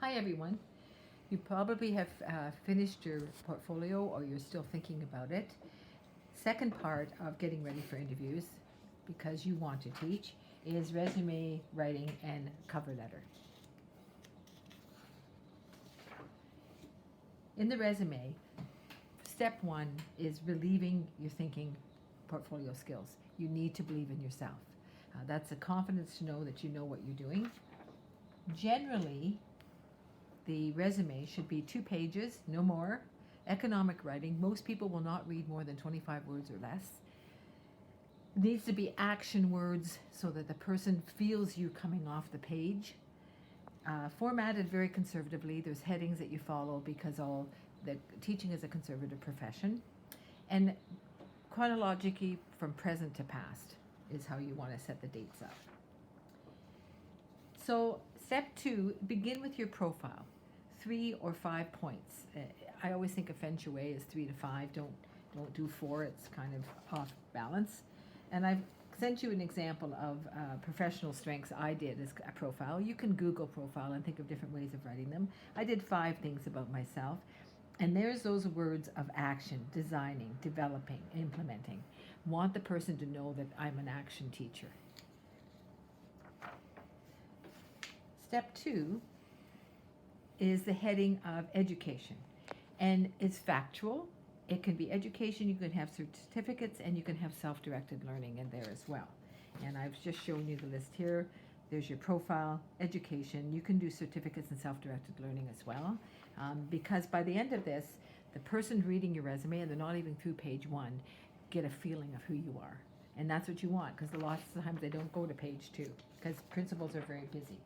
Hi everyone. You probably have finished your portfolio or you're still thinking about it. Second part of getting ready for interviews, because you want to teach, is resume writing and cover letter. In the resume, step one is relieving your thinking portfolio skills. You need to believe in yourself. That's a confidence to know that you know what you're doing. Generally, the resume should be 2 pages, no more. Economic writing, most people will not read more than 25 words or less. It needs to be action words so that the person feels you coming off the page. Formatted very conservatively. There's headings that you follow because all the teaching is a conservative profession. And chronologically from present to past is how you want to set the dates up. So step 2, begin with your profile. 3 or 5 points. I always think a feng shui is 3 to 5. Don't do 4. It's kind of off balance. And I've sent you an example of professional strengths I did as a profile. You can Google profile and think of different ways of writing them. I did 5 things about myself. And there's those words of action: designing, developing, implementing. Want the person to know that I'm an action teacher. Step 2 is the heading of education. And it's factual. It can be education, you can have certificates, and you can have self-directed learning in there as well. And I've just shown you the list here. There's your profile, education. You can do certificates and self-directed learning as well. Because by the end of this, the person reading your resume, and they're not even through page 1, get a feeling of who you are. And that's what you want, because lots of times they don't go to page 2, because principals are very busy.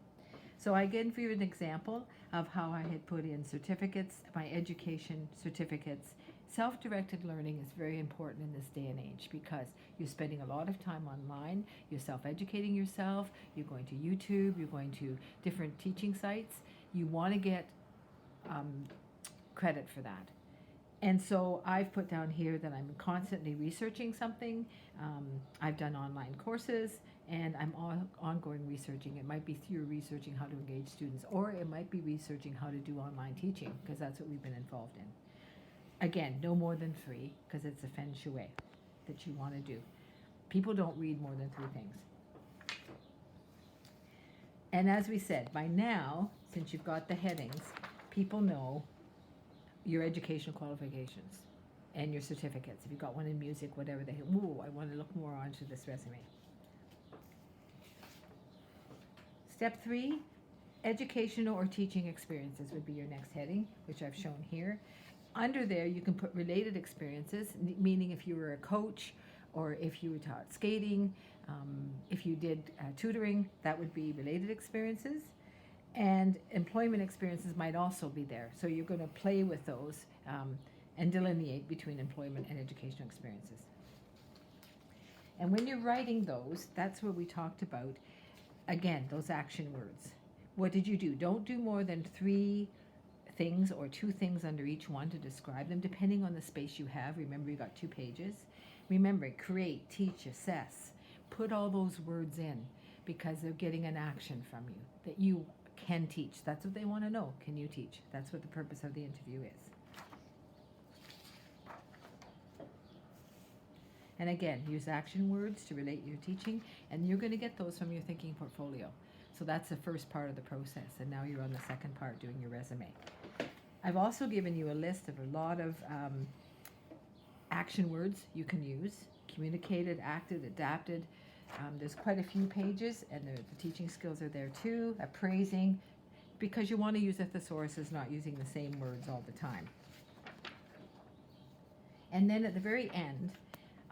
So I give you an example of how I had put in certificates, my education certificates. Self-directed learning is very important in this day and age because you're spending a lot of time online, you're self-educating yourself, you're going to YouTube, you're going to different teaching sites. You want to get credit for that. And so I've put down here that I'm constantly researching something. I've done online courses, and I'm ongoing researching. It might be through researching how to engage students, or it might be researching how to do online teaching, because that's what we've been involved in. Again, no more than 3, because it's a feng shui that you want to do. People don't read more than 3 things. And as we said, by now, since you've got the headings, people know your educational qualifications and your certificates. If you've got one in music, whatever, they I want to look more onto this resume. Step 3, educational or teaching experiences would be your next heading, which I've shown here. Under there, you can put related experiences, meaning if you were a coach or if you were taught skating, if you did tutoring, that would be related experiences. And employment experiences might also be there. So you're going to play with those and delineate between employment and educational experiences. And when you're writing those, that's where we talked about, again, those action words. What did you do? Don't do more than 3 things or 2 things under each one to describe them, depending on the space you have. Remember, you got 2 pages. Remember, create, teach, assess. Put all those words in because they're getting an action from you that you can teach. That's what they want to know. Can you teach? That's what the purpose of the interview is. And again, use action words to relate your teaching, and you're going to get those from your thinking portfolio. So that's the first part of the process, and now you're on the second part, doing your resume. I've also given you a list of a lot of action words you can use: communicated, acted, adapted. There's quite a few pages, and the teaching skills are there too. Appraising, because you want to use a thesaurus, not using the same words all the time. And then at the very end,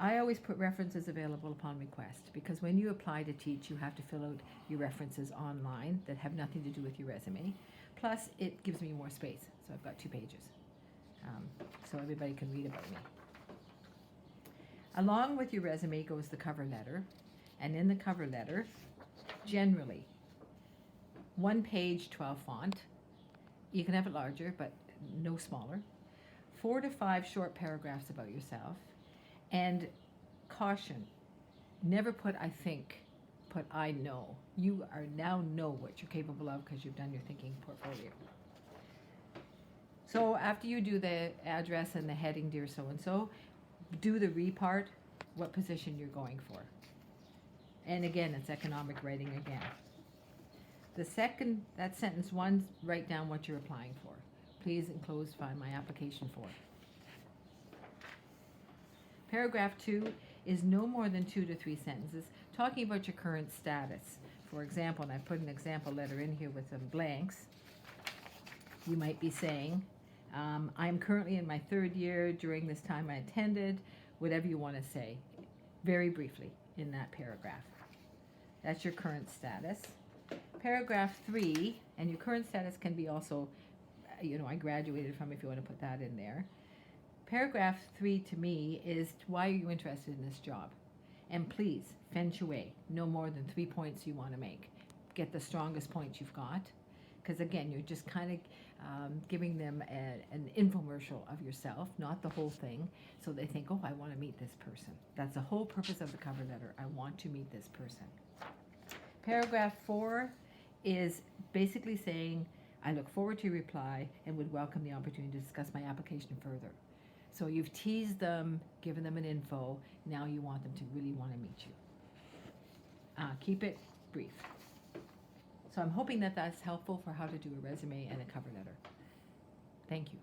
I always put references available upon request, because when you apply to teach, you have to fill out your references online that have nothing to do with your resume. Plus, it gives me more space, so I've got 2 pages, so everybody can read about me. Along with your resume goes the cover letter, and in the cover letter, generally, 1 page, 12 font. You can have it larger, but no smaller. 4 to 5 short paragraphs about yourself. And caution, never put I think put I know. You are now know what you're capable of because you've done your thinking portfolio. So after you do the address and the heading, dear so-and-so, do the re part, what position you're going for. And again, it's economic writing again. The second, that sentence one, write down what you're applying for. Please enclose find my application for. Paragraph 2 is no more than 2 to 3 sentences talking about your current status. For example, and I put an example letter in here with some blanks, you might be saying, I'm currently in my 3rd year. During this time I attended, whatever you want to say, very briefly in that paragraph. That's your current status. Paragraph 3, and your current status can be also, I graduated from, if you want to put that in there. Paragraph 3 to me is, why are you interested in this job? And please, feng shui, no more than 3 points you want to make. Get the strongest points you've got. Because again, you're just kind of giving them an infomercial of yourself, not the whole thing, so they think, oh, I want to meet this person. That's the whole purpose of the cover letter. I want to meet this person. Paragraph 4 is basically saying, I look forward to your reply and would welcome the opportunity to discuss my application further. So you've teased them, given them an info, now you want them to really want to meet you. Keep it brief. So I'm hoping that that's helpful for how to do a resume and a cover letter. Thank you.